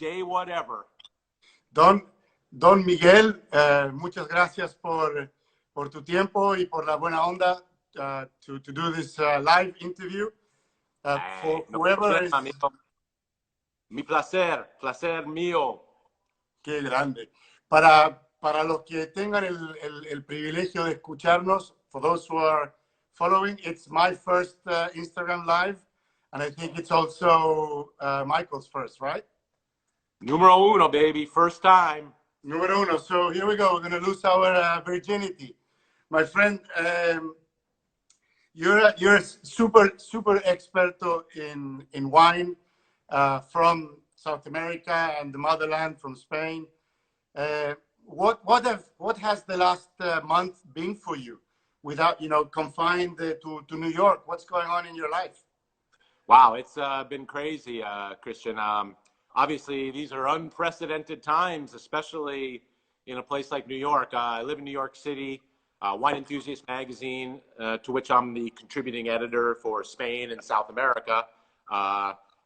day whatever. Don Miguel, muchas gracias por tu tiempo y por la buena onda to do this live interview. For No whoever problema, is... amigo. Mi placer mío. Qué grande. Para los que tengan el privilegio de escucharnos, for those who are following, it's my first Instagram live, and I think it's also Michael's first, right? Numero uno, baby. First time. Numero uno. So here we go. We're going to lose our virginity. My friend, you're a super experto in wine from South America and the motherland, from Spain. What has the last month been for you, without confined to New York? What's going on in your life? Wow, it's been crazy, Christian. Obviously, these are unprecedented times, especially in a place like New York. I live in New York City. Wine Enthusiast magazine, to which I'm the contributing editor for Spain and South America,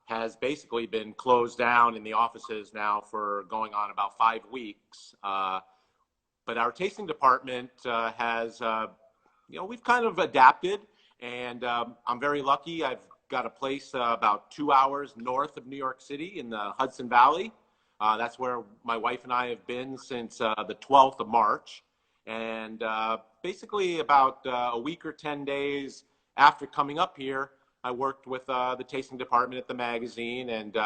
has basically been closed down in the offices now for going on about 5 weeks. But our tasting department has, we've kind of adapted, and I'm very lucky. I've got a place about 2 hours north of New York City in the Hudson Valley. That's where my wife and I have been since the 12th of March. And basically about a week or 10 days after coming up here, I worked with the tasting department at the magazine, and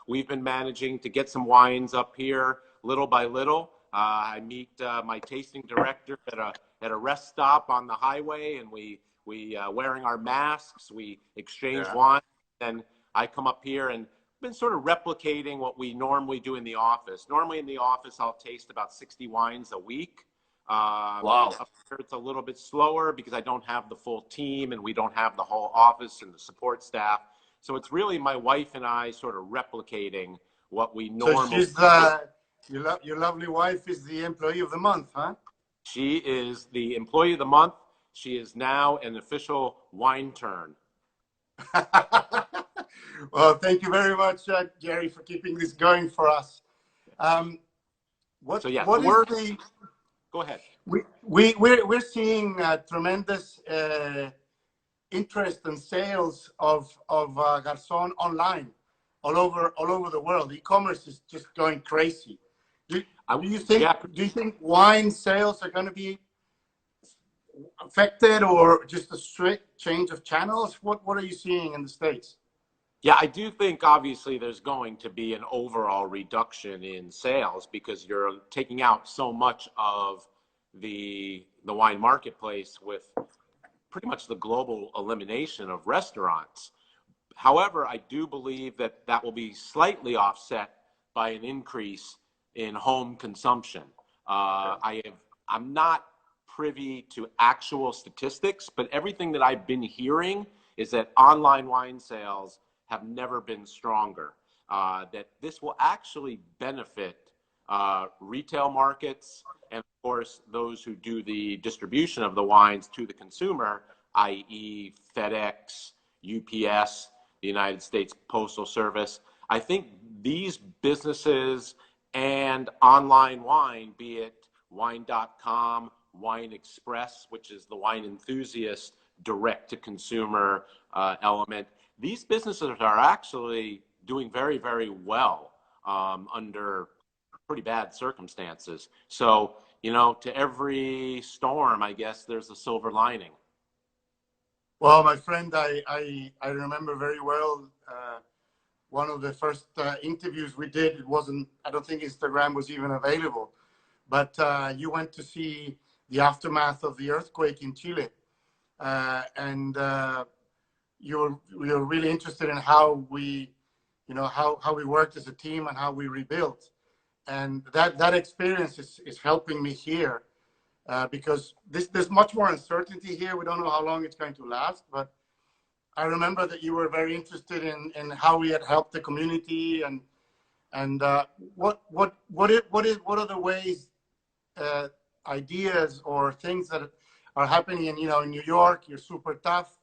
we've been managing to get some wines up here little by little. I meet my tasting director at a rest stop on the highway, and we wearing our masks, we exchange wine, and I come up here and been sort of replicating what we normally do in the office. Normally in the office, I'll taste about 60 wines a week. Wow. Up here it's a little bit slower because I don't have the full team and we don't have the whole office and the support staff. So it's really my wife and I sort of replicating what we normally do. Your lovely wife is the employee of the month, huh? She is the employee of the month. She is now an official wine turn. Well, thank you very much, Jerry, for keeping this going for us. Go ahead. We're seeing tremendous interest and sales of Garzón online all over the world. E-commerce is just going crazy. Do you think wine sales are going to be affected, or just a strict change of channels? What are you seeing in the States? Yeah, I do think obviously there's going to be an overall reduction in sales because you're taking out so much of the wine marketplace with pretty much the global elimination of restaurants. However, I do believe that will be slightly offset by an increase in home consumption. I'm not privy to actual statistics, but everything that I've been hearing is that online wine sales have never been stronger, that this will actually benefit retail markets and, of course, those who do the distribution of the wines to the consumer, i.e. FedEx, UPS, the United States Postal Service. I think these businesses and online wine, be it wine.com, Wine Express, which is the wine enthusiast direct-to-consumer element, these businesses are actually doing very, very well under pretty bad circumstances. So, to every storm, I guess there's a silver lining. Well, my friend, I remember very well one of the first interviews we did. It wasn't, I don't think Instagram was even available, but you went to see the aftermath of the earthquake in Chile. And you're really interested in how we, how we worked as a team and how we rebuilt. And that experience is helping me here because there's much more uncertainty here. We don't know how long it's going to last, but I remember that you were very interested in how we had helped the community and what are the ways, ideas or things that are happening in New York. You're super tough.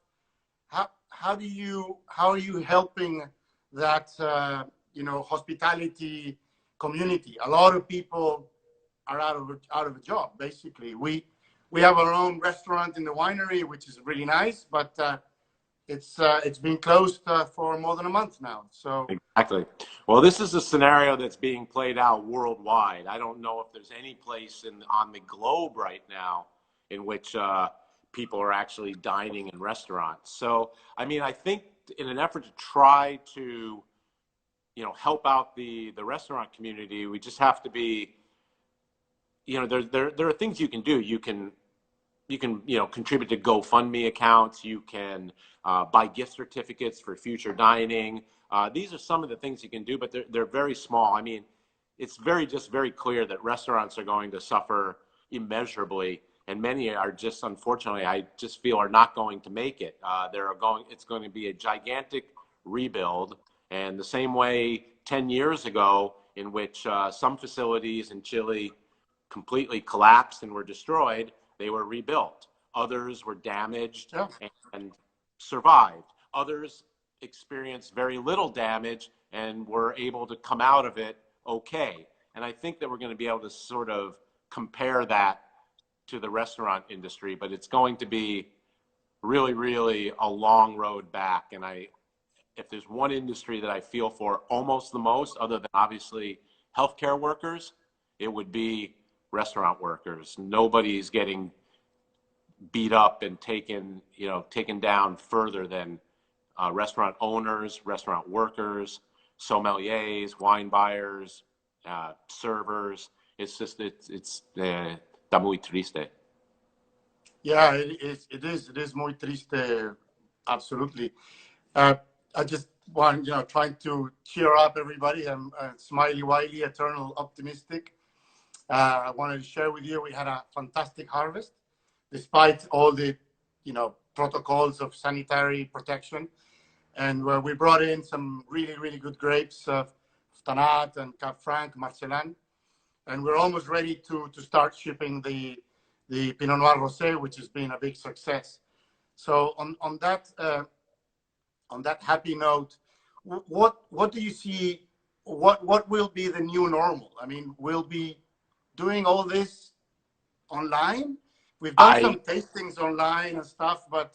How are you helping that hospitality community. A lot of people are out of a job. Basically, we have our own restaurant in the winery, which is really nice, but it's been closed for more than a month now. So exactly. Well, this is a scenario that's being played out worldwide. I don't know if there's any place on the globe right now in which people are actually dining in restaurants. So, I mean, I think in an effort to try to, help out the restaurant community, we just have to be, there are things you can do. You can contribute to GoFundMe accounts. You can buy gift certificates for future dining. These are some of the things you can do, but they're very small. I mean, it's very clear that restaurants are going to suffer immeasurably, and many are just, unfortunately, I just feel are not going to make it. It's going to be a gigantic rebuild, and the same way 10 years ago, in which some facilities in Chile completely collapsed and were destroyed, they were rebuilt. Others were damaged and survived. Others experienced very little damage and were able to come out of it okay. And I think that we're going to be able to sort of compare that to the restaurant industry, but it's going to be really, really a long road back. And if there's one industry that I feel for almost the most, other than obviously healthcare workers, it would be restaurant workers. Nobody's getting beat up and taken down further than restaurant owners, restaurant workers, sommeliers, wine buyers, servers. It's just está muy triste. yeah, it is muy triste, absolutely. I just want, trying to cheer up everybody. I'm Smiley Wylie, eternal optimistic. I wanted to share with you, we had a fantastic harvest, despite all the, protocols of sanitary protection. And we brought in some really, really good grapes, Tanat and Cap Franc, Marcelin. And we're almost ready to start shipping the Pinot Noir Rosé, which has been a big success. So on that happy note, what do you see? What will be the new normal? I mean, we'll be doing all this online. We've done some tastings online and stuff, but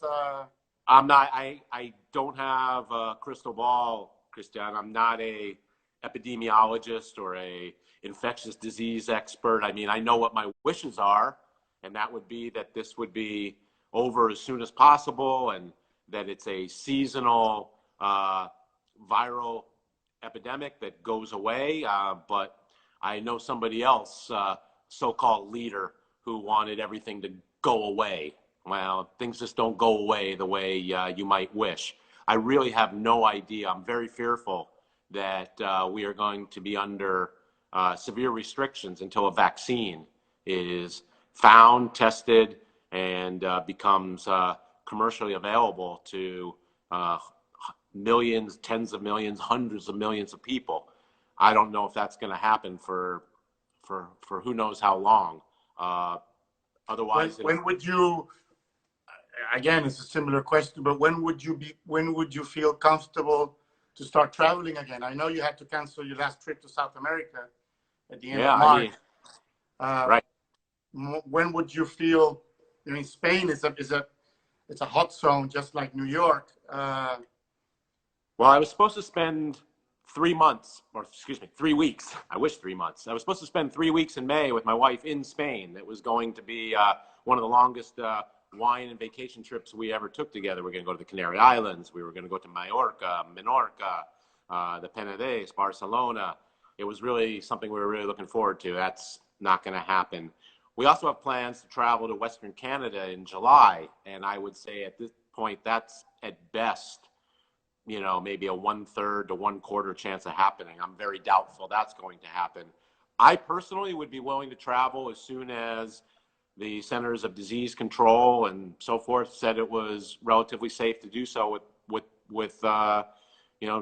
I don't have a crystal ball, Christian. I'm not a epidemiologist or a infectious disease expert. I mean, I know what my wishes are, and that would be that this would be over as soon as possible, and that it's a seasonal viral epidemic that goes away. But I know somebody else, so-called leader, who wanted everything to go away. Well, things just don't go away the way you might wish. I really have no idea. I'm very fearful that we are going to be under severe restrictions until a vaccine is found, tested, and becomes commercially available to millions, tens of millions, hundreds of millions of people. I don't know if that's going to happen for who knows how long. Otherwise, when would you? Again, it's a similar question, but when would you feel comfortable to start traveling again? I know you had to cancel your last trip to South America at the end of March. Right. When would you feel? I mean, Spain is a hot zone, just like New York. Well, I was supposed to spend 3 months, or excuse me, 3 weeks. I wish 3 months. I was supposed to spend 3 weeks in May with my wife in Spain. It was going to be one of the longest wine and vacation trips we ever took together. We're going to go to the Canary Islands. We were going to go to Mallorca, Menorca, the Penedès, Barcelona. It was really something we were really looking forward to. That's not going to happen. We also have plans to travel to Western Canada in July, and I would say at this point that's at best, maybe a 1/3 to 1/4 chance of happening. I'm very doubtful that's going to happen. I personally would be willing to travel as soon as the Centers of Disease Control and so forth said it was relatively safe to do so with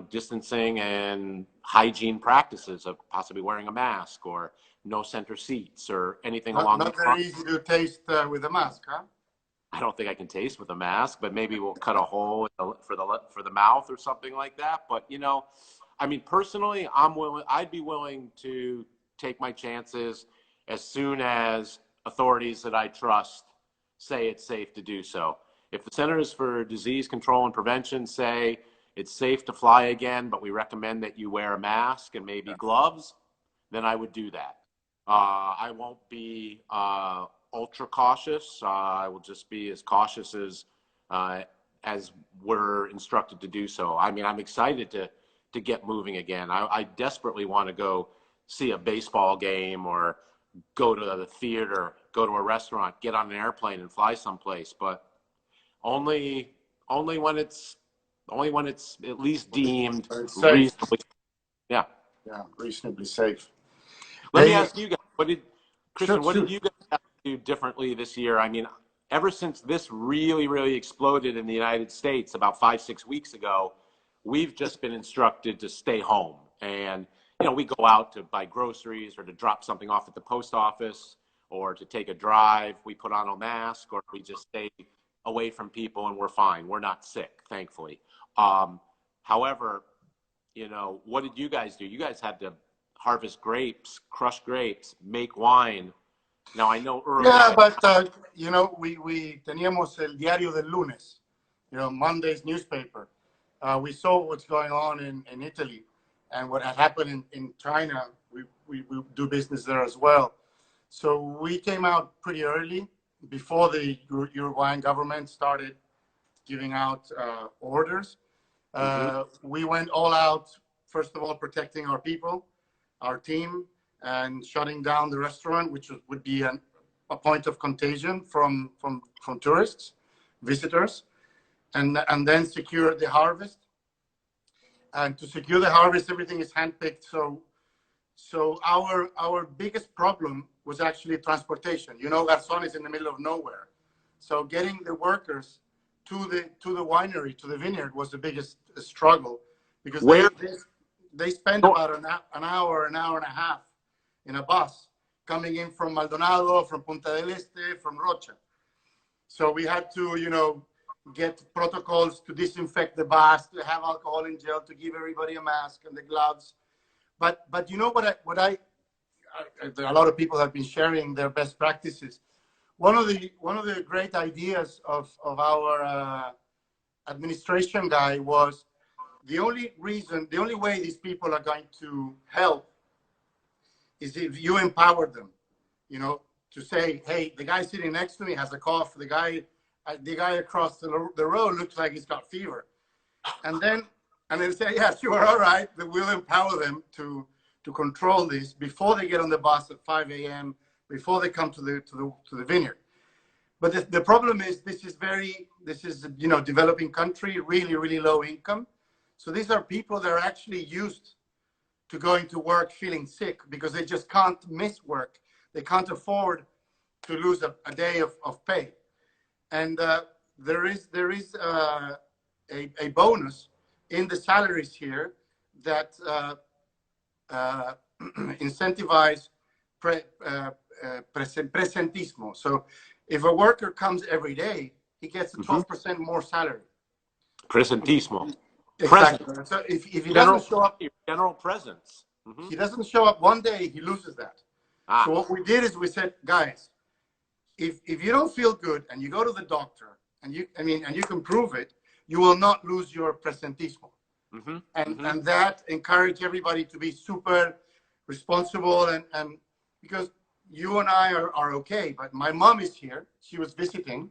distancing and hygiene practices of possibly wearing a mask or no center seats or anything along those lines. Not very easy to taste with a mask, huh? I don't think I can taste with a mask, but maybe we'll cut a hole for the mouth or something like that. But I mean, personally, I'd be willing to take my chances as soon as authorities that I trust say it's safe to do so. If the Centers for Disease Control and Prevention say it's safe to fly again, but we recommend that you wear a mask and maybe gloves, then I would do that. I won't be ultra cautious. I will just be as cautious as we're instructed to do so. I mean, I'm excited to get moving again. I desperately want to go see a baseball game or go to the theater, go to a restaurant, get on an airplane and fly someplace, but only when it's at least deemed reasonably. Yeah. Yeah, reasonably safe. Let me Hey, ask you guys, Christian, what did you guys have to do differently this year? I mean, ever since this really, really exploded in the United States about 5-6 weeks ago, we've just been instructed to stay home. And, we go out to buy groceries or to drop something off at the post office or to take a drive. We put on a mask or we just stay away from people and we're fine. We're not sick, thankfully. However, what did you guys do? You guys had to harvest grapes, crush grapes, make wine. Now, I know early. yeah, but, we teníamos el diario del lunes, Monday's newspaper. We saw what's going on in Italy and what had happened in China. We do business there as well. So we came out pretty early before the Uruguayan government started giving out orders. We went all out, first of all, protecting our people, our team, and shutting down the restaurant, which would be a point of contagion from tourists, visitors, and then secure the harvest. And to secure the harvest, everything is handpicked. So our biggest problem was actually transportation. Garzón is in the middle of nowhere, so getting the workers to the winery, to the vineyard, was the biggest struggle, because they spend about an hour and a half in a bus coming in from Maldonado, from Punta del Este, from Rocha. So we had to, get protocols to disinfect the bus, to have alcohol in gel, to give everybody a mask and the gloves. But a lot of people have been sharing their best practices. One of the great ideas of our administration guy was the only way these people are going to help is if you empower them, to say, hey, the guy sitting next to me has a cough. The guy across the road looks like he's got fever. And then say, yeah, sure, all right. But we'll empower them to control this before they get on the bus at 5 a.m., before they come to the vineyard. But the problem is this is developing country, really, really low income. So these are people that are actually used to going to work feeling sick because they just can't miss work. They can't afford to lose a day of pay. And there is a bonus in the salaries here that incentivize presentismo. So if a worker comes every day, he gets a 12% more salary. Presentismo. Exactly. So if he doesn't show up, general presence. He doesn't show up one day, he loses that. So what we did is we said, guys, if you don't feel good and you go to the doctor and you can prove it, you will not lose your presentismo. And that encouraged everybody to be super responsible and because you and I are okay, but my mom is here. She was visiting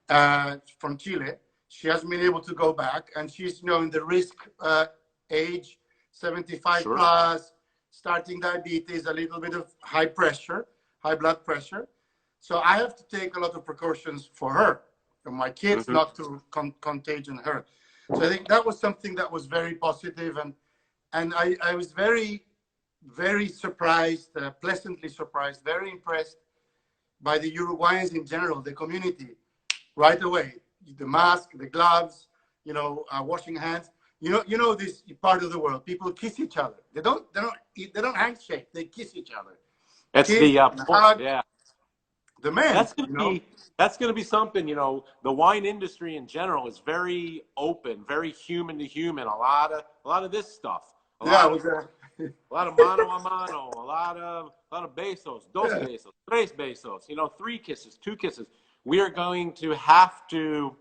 from Chile. She hasn't been able to go back, and she's in the risk age, 75 plus, starting diabetes, a little bit of high blood pressure. So I have to take a lot of precautions for her and my kids not to contagion her. So I think that was something that was very positive, and I was very, very surprised, pleasantly surprised, very impressed by the Uruguayans in general, the community, right away. The mask, the gloves, washing hands. This part of the world, people kiss each other. They don't handshake. They kiss each other. That's hug. Yeah. The man. That's gonna be something. The wine industry in general is very open, very human to human. A lot of this stuff. A Yeah, lot it of was a lot of mano a mano, a lot of besos, dos yeah. besos, tres besos, 3 kisses, 2 kisses. We are going to have to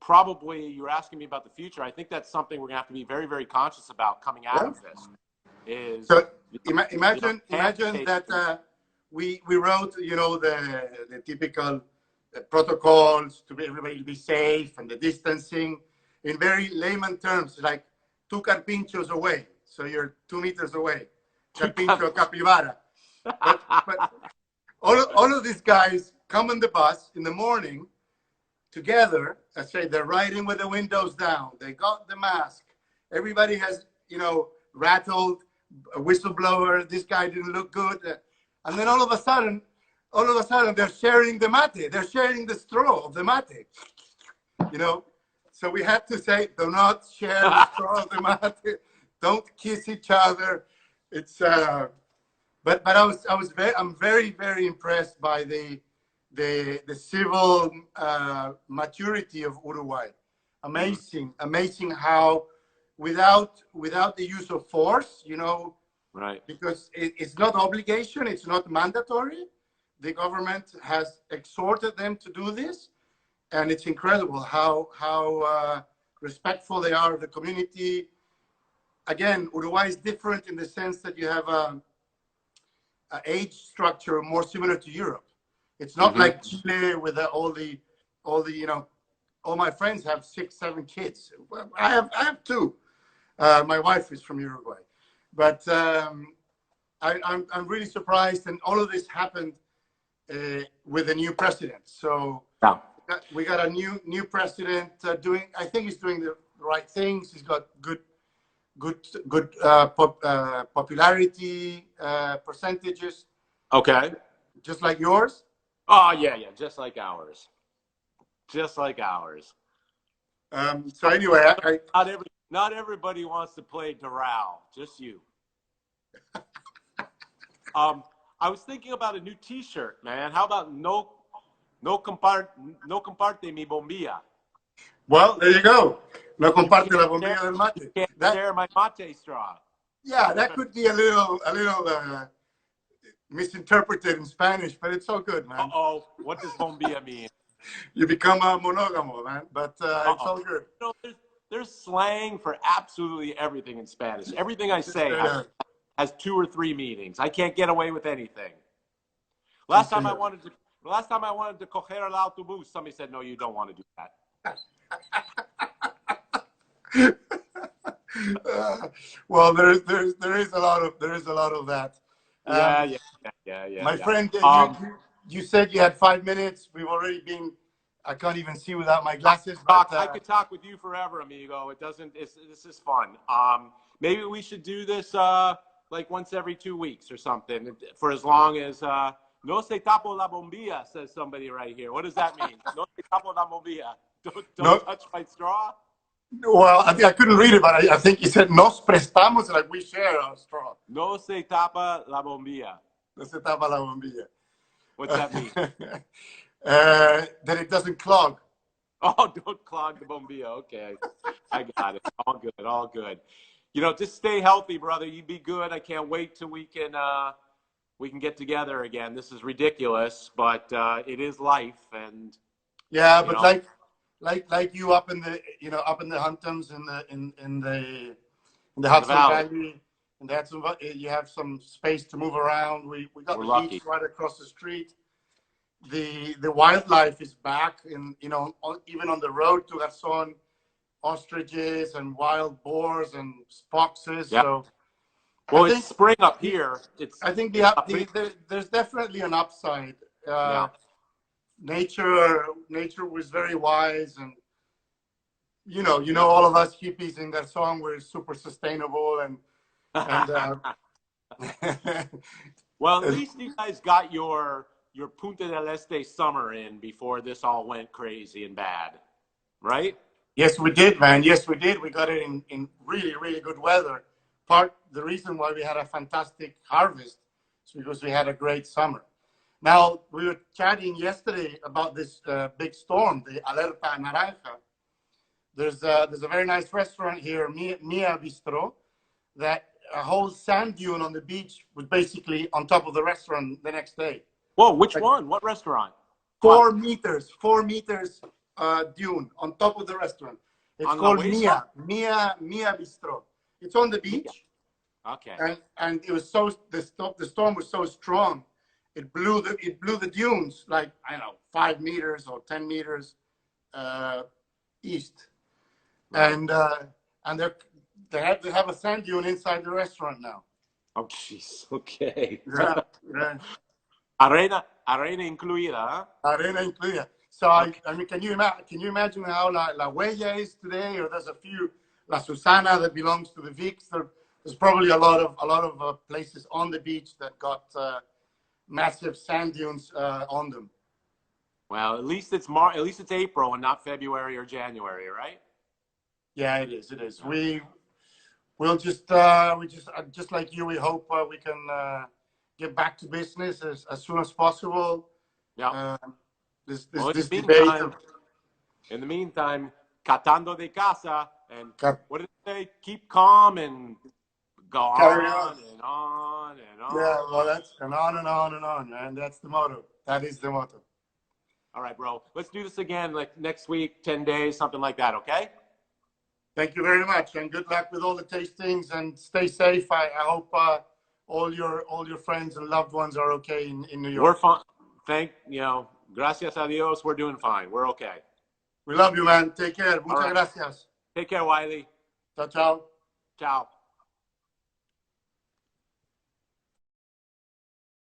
probably, you're asking me about the future. I think that's something we're going to have to be very, very conscious about coming out Yeah. of this is, So imagine handshake. that we wrote, the typical protocols to be everybody to be safe and the distancing in very layman terms, like two carpinchos away. So you're 2 meters away, carpincho capybara. But all of these guys come on the bus in the morning together. I say they're riding with the windows down. They got the mask. Everybody has, rattled a whistleblower. This guy didn't look good. And then all of a sudden, they're sharing the mate. They're sharing the straw of the mate. So we had to say, do not share the straw of the mate. Don't kiss each other. It's but I'm very, very impressed by the civil maturity of Uruguay. Amazing how without the use of force, Right. because it's not obligation, it's not mandatory. The government has exhorted them to do this, and it's incredible how respectful they are of the community. Again, Uruguay is different in the sense that you have a age structure more similar to Europe. It's not like Chile with all my friends have 6, 7 kids. I have 2. My wife is from Uruguay, but I'm really surprised, and all of this happened with a new president. So Yeah. we got a new president I think he's doing the right things. He's got good popularity percentages. Okay. Just like yours. Oh, yeah, yeah. Just like ours. Just like ours. So anyway, not everybody wants to play Doral. Just you. I was thinking about a new T-shirt, man. How about no comparte mi bombilla? Well, there you go. No You comparte la can't bombilla del you mate. can't share my mate straw. Yeah, that could be a little misinterpreted in Spanish, but it's all good, man. Uh-oh. What does bombilla mean? You become a monógamo, man. But it's all good. There's slang for absolutely everything in Spanish. Everything I say has 2 or 3 meanings. I can't get away with anything. Last time I wanted to coger el autobús, somebody said, "No, you don't want to do that." Well, there is a lot of that. Yeah. My friend, you said you had 5 minutes. We've already been. I can't even see without my glasses. I could talk with you forever, amigo. This is fun. Maybe we should do this like once every 2 weeks or something for as long as. No se tapo la bombilla, says somebody right here. What does that mean? No se tapo la bombilla. Don't touch my straw. Well, I couldn't read it, but I think he said nos prestamos, like we share our straw. No se tapa la bombilla. No se tapa la bombilla. What's that mean? That it doesn't clog. Oh, don't clog the bombilla. Okay, I got it. All good, all good. Just stay healthy, brother. You be good. I can't wait till we can get together again. This is ridiculous, but it is life, and yeah, but like you up in the Huntums in the Hudson Valley, and you have some space to move around. We got the lucky. beach right across the street. The wildlife is back, and even on the road to Garzón, ostriches and wild boars and foxes. Yep. So, well, it's spring up here. I think there's definitely an upside. Yeah. Nature was very wise, and all of us hippies in Garzón, we're super sustainable and well, at least you guys got your Punta del Este summer in before this all went crazy and bad, right? Yes, we did, man. Yes, we did. We got it in really, really good weather. The reason why we had a fantastic harvest is because we had a great summer. Now, we were chatting yesterday about this big storm, the Alerta Naranja. There's a very nice restaurant here, Mia Bistro, that a whole sand dune on the beach was basically on top of the restaurant the next day. Whoa, which Like one? What restaurant? 4 meters dune on top of the restaurant. It's On La called Huesa? Mia Bistro. It's on the beach, Okay. and it was so the storm was so strong, it blew the dunes like, I don't know, 5 meters or 10 meters east, Right. and they have a sand dune inside the restaurant now. Oh, jeez. Okay. Yeah, yeah. Arena incluida, huh? Arena incluida. So Okay. I mean, can you imagine how La Huella is today? Or there's a few La Susana that belongs to the Vics. There's probably a lot of places on the beach that got massive sand dunes on them. Well, at least it's April and not February or January, right? Yeah, it is. It is. Yeah. We'll just just like you. We hope we can get back to business as soon as possible. Yeah. This Well, debate of in the meantime, catando de casa, and cat, what did they say? Keep calm and go carry on on. and on and Yeah, on. well, that's and on and on and on, man. That's the motto. That is the motto. All right, bro. Let's do this again, like next week, 10 days, something like that, okay? Thank you very much, and good luck with all the tastings. And stay safe. I hope all your friends and loved ones are okay in New We're York. fine. Gracias a Dios, we're doing fine. We're okay. We love you, man. Take care. All Muchas right. gracias. Take care, Wylie. Ciao, ciao. Ciao.